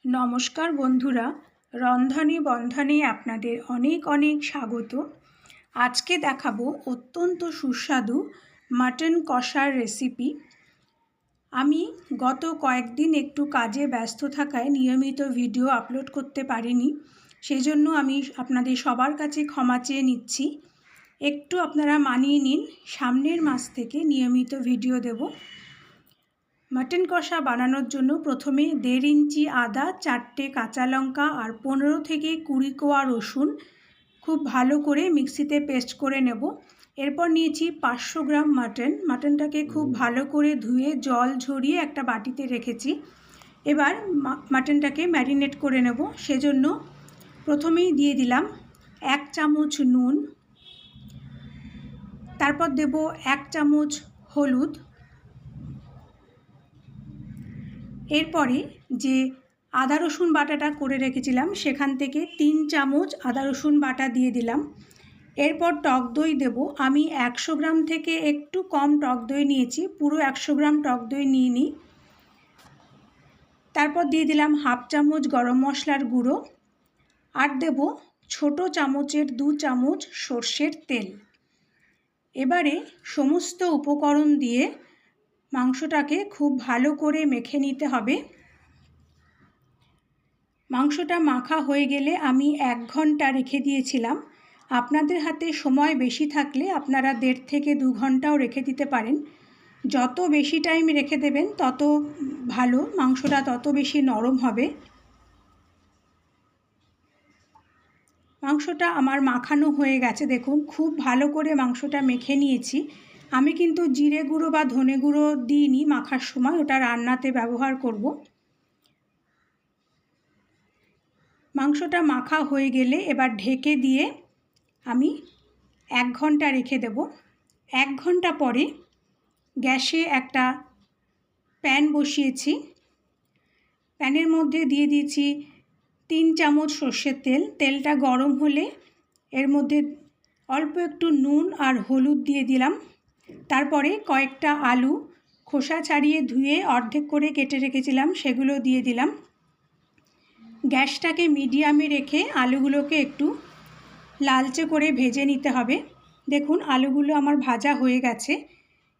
নমস্কার বন্ধুরা, রন্ধনে বন্ধনে আপনাদের অনেক অনেক স্বাগত। আজকে দেখাবো অত্যন্ত সুস্বাদু মাটন কষার রেসিপি। আমি গত কয়েকদিন একটু কাজে ব্যস্ত থাকায় নিয়মিত ভিডিও আপলোড করতে পারিনি, সেজন্য আমি আপনাদের সবার কাছে ক্ষমা চেয়ে নিচ্ছি। একটু আপনারা মানিয়ে নিন, সামনের মাস থেকে নিয়মিত ভিডিও দেব। মাটন কষা বানানোর জন্য প্রথমে 1.5 ইঞ্চি আদা, 4টে কাঁচা লঙ্কা আর 15 থেকে 20 কোয়া রসুন খুব ভালো করে মিক্সিতে পেস্ট করে নেব। এরপর নিয়েছি 500 গ্রাম মাটনটাকে খুব ভালো করে ধুয়ে জল ঝরিয়ে একটা বাটিতে রেখেছি। এবার মাটনটাকে ম্যারিনেট করে নেব। সেজন্য প্রথমেই দিয়ে দিলাম 1 চামচ নুন, তারপর দেব 1 চামচ হলুদ। এরপরে যে আদা রসুন বাটাটা করে রেখেছিলাম সেখান থেকে 3 চামচ আদা রসুন বাটা দিয়ে দিলাম। এরপর টক দই দেব। আমি 100 গ্রাম থেকে একটু কম টক দই নিয়েছি, পুরো 100 গ্রাম টক দই নিইনি। তারপর দিয়ে দিলাম 1/2 চামচ গরম মশলার গুঁড়ো আর দেব ছোট চামচের 2 চামচ সর্ষের তেল। এবারে সমস্ত উপকরণ দিয়ে মাংসটাকে খুব ভালো করে মেখে নিতে হবে। মাংসটা মাখা হয়ে গেলে আমি 1 ঘন্টা রেখে দিয়েছিলাম। আপনাদের হাতে সময় বেশি থাকলে আপনারা 1.5 থেকে 2 ঘন্টাও রেখে দিতে পারেন। যত বেশি টাইম রেখে দেবেন তত ভালো, মাংসটা তত বেশি নরম হবে। মাংসটা আমার মাখানো হয়ে গেছে, দেখুন খুব ভালো করে মাংসটা মেখে নিয়েছি। আমি কিন্তু জিরে গুঁড়ো বা ধনে গুঁড়ো দিইনি মাখার সময়, ওটা রান্নাতে ব্যবহার করব। মাংসটা মাখা হয়ে গেলে এবার ঢেকে দিয়ে আমি 1 ঘন্টা রেখে দেব। 1 ঘন্টা পরে গ্যাসে একটা প্যান বসিয়েছি। প্যানের মধ্যে দিয়ে দিয়েছি 3 চামচ সর্ষের তেল। তেলটা গরম হলে এর মধ্যে অল্প একটু নুন আর হলুদ দিয়ে দিলাম। তারপরে কয়েকটা আলু খোসা ছাড়িয়ে ধুয়ে অর্ধেক করে কেটে রেখেছিলাম, সেগুলো দিয়ে দিলাম। গ্যাসটাকে মিডিয়ামে রেখে আলুগুলোকে একটু লালচে করে ভেজে নিতে হবে। দেখুন আলুগুলো আমার ভাজা হয়ে গেছে।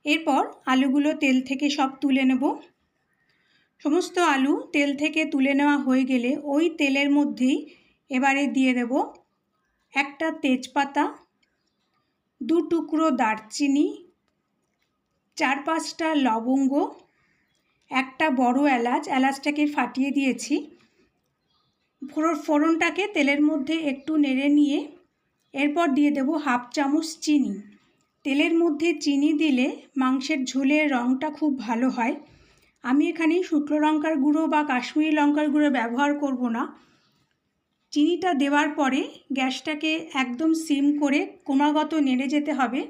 এরপর আলুগুলো তেল থেকে সব তুলে নেব। সমস্ত আলু তেল থেকে তুলে নেওয়া হয়ে গেলে ওই তেলের মধ্যেই এবারে দিয়ে দেব একটা তেজপাতা, 2 টুকরো দারচিনি, 4-5টা লবঙ্গ, একটা বড় এলাচটাকে ফাটিয়ে দিয়েছি। ফোড়নটাকে তেলের মধ্যে একটু নেড়ে নিয়ে এরপর দিয়ে দেব 1/2 চামচ চিনি। তেলের মধ্যে চিনি দিলে মাংসের ঝোলের রঙটা খুব ভালো হয়। আমি এখানে শুকনো লঙ্কার গুঁড়ো বা কাশ্মীরি লঙ্কার গুঁড়ো ব্যবহার করব না। চিনিটা দেওয়ার পরে গ্যাসটাকে একদম সিম করে ক্রমাগত নেড়ে যেতে হবে।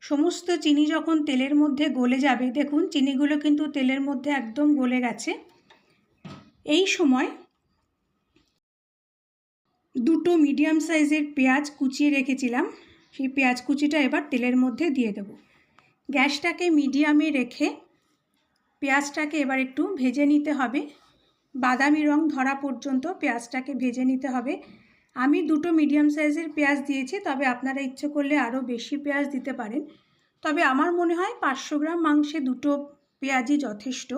সমস্ত চিনি যখন তেলের মধ্যে গলে যাবে, দেখুন চিনিগুলো কিন্তু তেলের মধ্যে একদম গলে গেছে। এই সময় 2টো মিডিয়াম সাইজের পেঁয়াজ কুচিয়ে রেখেছিলাম, সেই পেঁয়াজ কুচিটা এবার তেলের মধ্যে দিয়ে দেব। গ্যাসটাকে মিডিয়ামে রেখে পেঁয়াজটাকে এবার একটু ভেজে নিতে হবে, বাদামি রং ধরা পর্যন্ত পেঁয়াজটাকে ভেজে নিতে হবে। আমি 2টো মিডিয়াম সাইজের পেঁয়াজ দিয়েছি, তবে আপনারা ইচ্ছে করলে আরও বেশি পেঁয়াজ দিতে পারেন। তবে আমার মনে হয় 500 গ্রাম মাংসে 2টো পেঁয়াজই যথেষ্ট।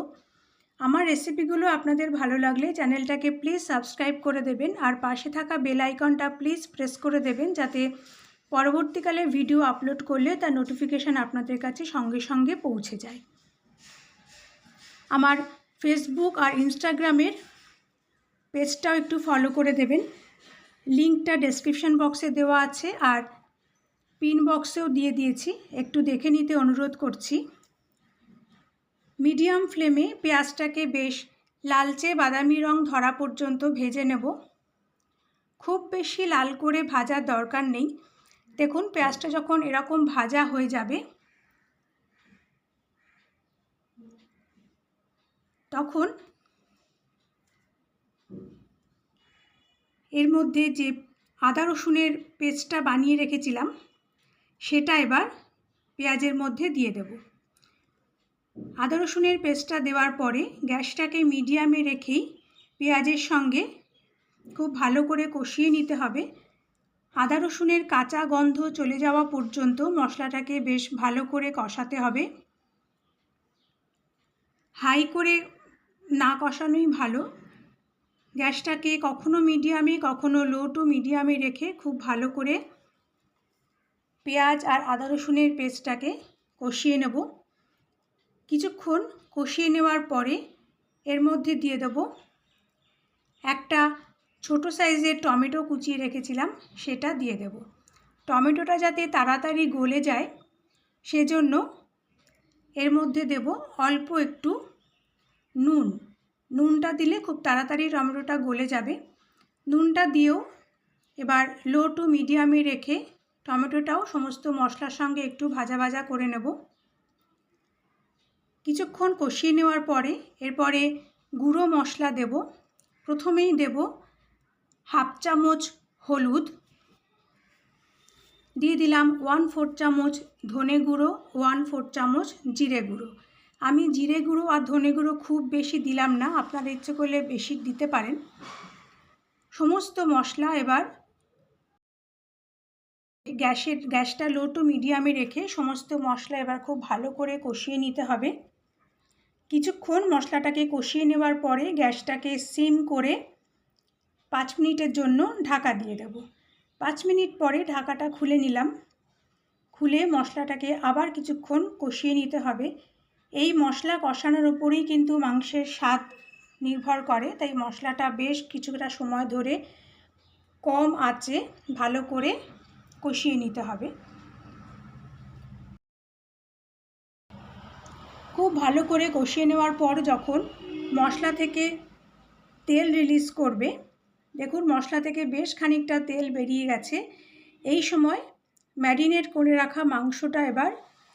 আমার রেসিপিগুলো আপনাদের ভালো লাগলে চ্যানেলটাকে প্লিজ সাবস্ক্রাইব করে দেবেন আর পাশে থাকা বেল আইকনটা প্লিজ প্রেস করে দেবেন, যাতে পরবর্তীকালে ভিডিও আপলোড করলে তার নোটিফিকেশান আপনাদের কাছে সঙ্গে সঙ্গে পৌঁছে যায়। আমার ফেসবুক আর ইনস্টাগ্রামের পেজটাও একটু ফলো করে দেবেন। লিঙ্কটা ডেসক্রিপশন বক্সে দেওয়া আছে আর পিন বক্সেও দিয়ে দিয়েছি, একটু দেখে নিতে অনুরোধ করছি। মিডিয়াম ফ্লেমে পেঁয়াজটাকে বেশ লালচে বাদামি রং ধরা পর্যন্ত ভেজে নেব। খুব বেশি লাল করে ভাজার দরকার নেই। দেখুন পেঁয়াজটা যখন এরকম ভাজা হয়ে যাবে তখন এর মধ্যে যে আদা রসুনের পেস্টটা বানিয়ে রেখেছিলাম সেটা এবার পেঁয়াজের মধ্যে দিয়ে দেব। আদা রসুনের পেস্টটা দেওয়ার পরে গ্যাসটাকে মিডিয়ামে রেখেই পেঁয়াজের সঙ্গে খুব ভালো করে কষিয়ে নিতে হবে। আদা রসুনের কাঁচা গন্ধ চলে যাওয়া পর্যন্ত মশলাটাকে বেশ ভালো করে কষাতে হবে। হাই করে না কষানোই ভালো। গ্যাসটাকে কখনো মিডিয়ামে কখনো লো টু মিডিয়ামে রেখে খুব ভালো করে পেঁয়াজ আর আদা রসুনের পেস্টটাকে কষিয়ে নেব। কিছুক্ষণ কষিয়ে নেওয়ার পরে এর মধ্যে দিয়ে দেব একটা ছোট সাইজের টমেটো কুচিয়ে রেখেছিলাম, সেটা দিয়ে দেব। টমেটোটা যাতে তাড়াতাড়ি গলে যায় সেজন্য এর মধ্যে দেব অল্প একটু নুনটা দিলে খুব তাড়াতাড়ি টমেটোটা গলে যাবে। নুনটা দিয়েও এবার লো টু মিডিয়ামে রেখে টমেটোটাও সমস্ত মশলার সঙ্গে একটু ভাজা ভাজা করে নেব। কিছুক্ষণ কষিয়ে নেওয়ার পরে এরপরে গুঁড়ো মশলা দেব। প্রথমেই দেব হাফ চামচ হলুদ, দিয়ে দিলাম 1/4 চামচ ধনে গুঁড়ো, 1/4 চামচ জিরে গুঁড়ো। আমি জিরে গুঁড়ো আর ধনে গুঁড়ো খুব বেশি দিলাম না, আপনারা ইচ্ছে করলে বেশি দিতে পারেন। সমস্ত মশলা এবার গ্যাসটা লো টু মিডিয়ামে রেখে সমস্ত মশলা এবার খুব ভালো করে কষিয়ে নিতে হবে। কিছুক্ষণ মশলাটাকে কষিয়ে নেওয়ার পরে গ্যাসটাকে সিম করে 5 মিনিটের জন্য ঢাকা দিয়ে দেব। 5 মিনিট পরে ঢাকাটা খুলে নিলাম। খুলে মশলাটাকে আবার কিছুক্ষণ কষিয়ে নিতে হবে। এই মশলা কষানোর উপরেই কিন্তু মাংসের স্বাদ নির্ভর করে, তাই মশলাটা বেশ কিছুটা সময় ধরে কম আঁচে ভালো করে কষিয়ে নিতে হবে। খুব ভালো করে কষিয়ে নেওয়ার পর যখন মশলা থেকে তেল রিলিজ করবে, দেখুন মশলা থেকে বেশ খানিকটা তেল বেরিয়ে গেছে। এই সময় ম্যারিনেট করে রাখা মাংসটা এবার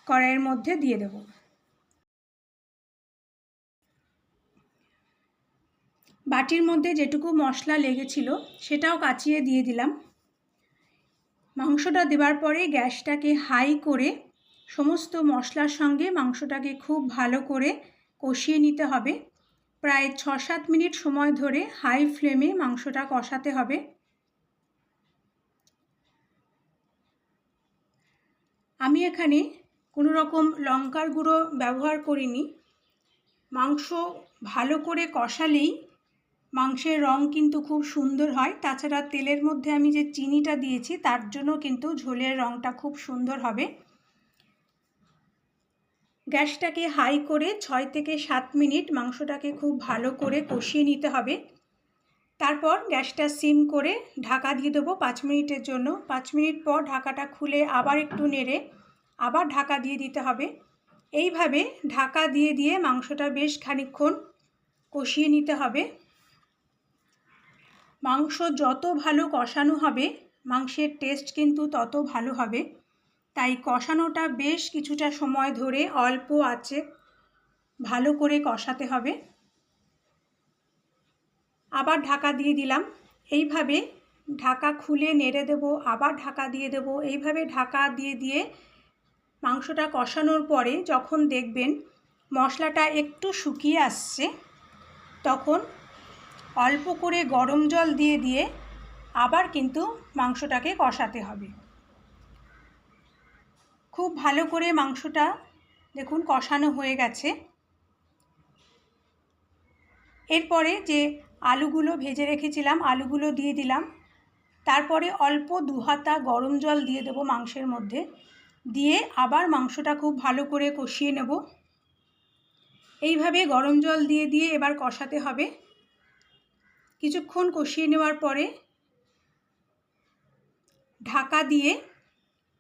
কড়াইয়ের মধ্যে দিয়ে দেব। বাটির মধ্যে যেটুকু মশলা লেগেছিল সেটাও কাচিয়ে দিয়ে দিলাম। মাংসটা দেওয়ার পরে গ্যাসটাকে হাই করে সমস্ত মশলার সঙ্গে মাংসটাকে খুব ভালো করে কষিয়ে নিতে হবে। প্রায় 6-7 মিনিট সময় ধরে হাই ফ্লেমে মাংসটা কষাতে হবে। আমি এখানে কোনো রকম লঙ্কার গুঁড়ো ব্যবহার করিনি। মাংস ভালো করে কষালেই মাংসের রং কিন্তু খুব সুন্দর হয়। তাছাড়া তেলের মধ্যে আমি যে চিনিটা দিয়েছি তার জন্য কিন্তু ঝোলের রংটা খুব সুন্দর হবে। গ্যাসটাকে হাই করে 6 থেকে 7 মিনিট মাংসটাকে খুব ভালো করে কষিয়ে নিতে হবে। তারপর গ্যাসটা সিম করে ঢাকা দিয়ে দেবো 5 মিনিটের জন্য। 5 মিনিট পর ঢাকাটা খুলে আবার একটু নেড়ে আবার ঢাকা দিয়ে দিতে হবে। এইভাবে ঢাকা দিয়ে দিয়ে মাংসটা বেশ খানিকক্ষণ কষিয়ে নিতে হবে। মাংস যত ভালো কষানো হবে মাংসের টেস্ট কিন্তু তত ভালো হবে। তাই কষানোটা বেশ কিছুটা সময় ধরে অল্প আঁচে ভালো করে কষাতে হবে। আবার ঢাকা দিয়ে দিলাম। এইভাবে ঢাকা খুলে নেড়ে দেব, আবার ঢাকা দিয়ে দেব। এইভাবে ঢাকা দিয়ে দিয়ে মাংসটা কষানোর পরে যখন দেখবেন মশলাটা একটু শুকিয়ে আসছে, তখন অল্প করে গরম জল দিয়ে দিয়ে আবার কিন্তু মাংসটাকে কষাতে হবে। খুব ভালো করে মাংসটা দেখুন কষানো হয়ে গেছে। এরপরে যে আলুগুলো ভেজে রেখেছিলাম আলুগুলো দিয়ে দিলাম। তারপরে অল্প 2 হাতা গরম জল দিয়ে দেব মাংসের মধ্যে, দিয়ে আবার মাংসটা খুব ভালো করে কষিয়ে নেব। এইভাবে গরম জল দিয়ে দিয়ে এবার কষাতে হবে। কিছুক্ষণ কষিয়ে নেওয়ার পরে ঢাকা দিয়ে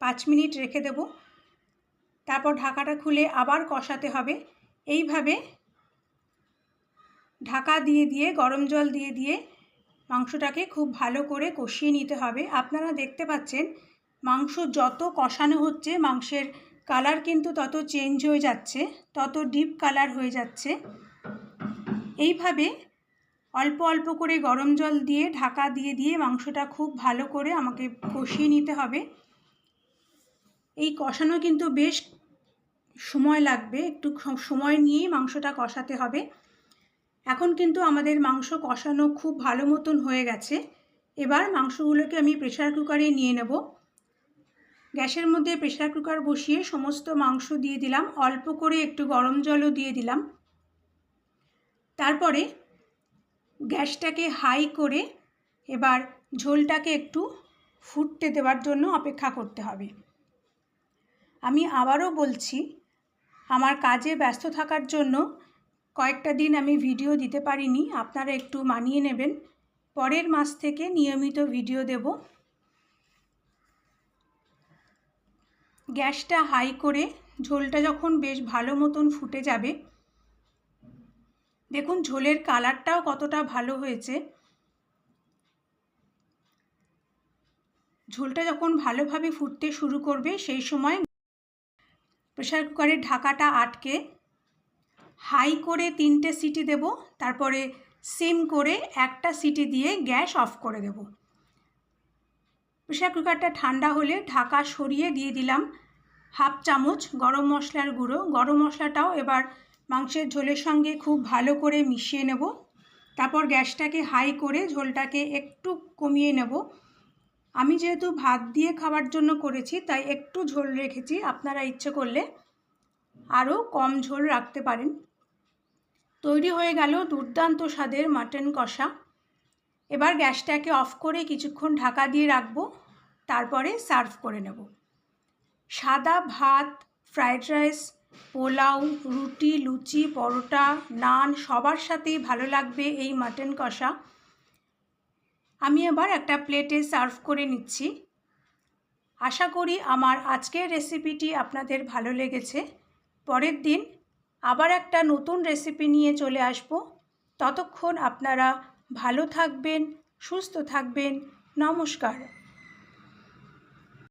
5 মিনিট রেখে দেব। তারপর ঢাকাটা খুলে আবার কষাতে হবে। এইভাবে ঢাকা দিয়ে দিয়ে গরম জল দিয়ে দিয়ে মাংসটাকে খুব ভালো করে কষিয়ে নিতে হবে। আপনারা দেখতে পাচ্ছেন মাংস যত কষানো হচ্ছে মাংসের কালার কিন্তু তত চেঞ্জ হয়ে যাচ্ছে, তত ডিপ কালার হয়ে যাচ্ছে। এইভাবে অল্প অল্প করে গরম জল দিয়ে ঢাকা দিয়ে দিয়ে মাংসটা খুব ভালো করে আমাকে কষিয়ে নিতে হবে। এই কষানো কিন্তু বেশ সময় লাগবে, একটু সময় নিয়েই মাংসটা কষাতে হবে। এখন কিন্তু আমাদের মাংস কষানো খুব ভালো মতন হয়ে গেছে। এবার মাংসগুলোকে আমি প্রেসার কুকারে নিয়ে নেব। গ্যাসের মধ্যে প্রেসার কুকার বসিয়ে সমস্ত মাংস দিয়ে দিলাম, অল্প করে একটু গরম জলও দিয়ে দিলাম। তারপরে গ্যাসটাকে হাই করে এবার ঝোলটাকে একটু ফুটতে দেওয়ার জন্য অপেক্ষা করতে হবে। আমি আবারও বলছি, আমার কাজে ব্যস্ত থাকার জন্য কয়েকটা দিন আমি ভিডিও দিতে পারিনি, আপনারা একটু মানিয়ে নেবেন। পরের মাস থেকে নিয়মিত ভিডিও দেব। গ্যাসটা হাই করে ঝোলটা যখন বেশ ভালো মতন ফুটে যাবে, দেখুন ঝোলের কালারটাও কতটা ভালো হয়েছে। ঝোলটা যখন ভালোভাবে ফুটতে শুরু করবে সেই সময় প্রেসার কুকারের ঢাকাটা আটকে হাই করে 3টে সিটি দেব, তারপরে সিম করে 1টা সিটি দিয়ে গ্যাস অফ করে দেব। প্রেসার কুকারটা ঠান্ডা হলে ঢাকা সরিয়ে দিয়ে দিলাম 1/2 চামচ গরম মশলার গুঁড়ো। গরম মশলাটাও এবার মাংসের ঝোলের সঙ্গে খুব ভালো করে মিশিয়ে নেব। তারপর গ্যাসটাকে হাই করে ঝোলটাকে একটু কমিয়ে নেব। আমি যেহেতু ভাত দিয়ে খাওয়ার জন্য করেছি তাই একটু ঝোল রেখেছি, আপনারা ইচ্ছে করলে আরও কম ঝোল রাখতে পারেন। তৈরি হয়ে গেল দুর্দান্ত স্বাদের মাটন কষা। এবার গ্যাসটাকে অফ করে কিছুক্ষণ ঢাকা দিয়ে রাখবো, তারপরে সার্ভ করে নেব। সাদা ভাত, ফ্রাইড রাইস, পোলাও, রুটি, লুচি, পরোটা, নান সবার সাথেই ভালো লাগবে এই মাটন কষা। আমি এবার একটা প্লেটে সার্ভ করে নিচ্ছি। আশা করি আমার আজকের রেসিপিটি আপনাদের ভালো লেগেছে। পরের দিন আবার একটা নতুন রেসিপি নিয়ে চলে আসব। ততক্ষণ আপনারা ভালো থাকবেন, সুস্থ থাকবেন। নমস্কার।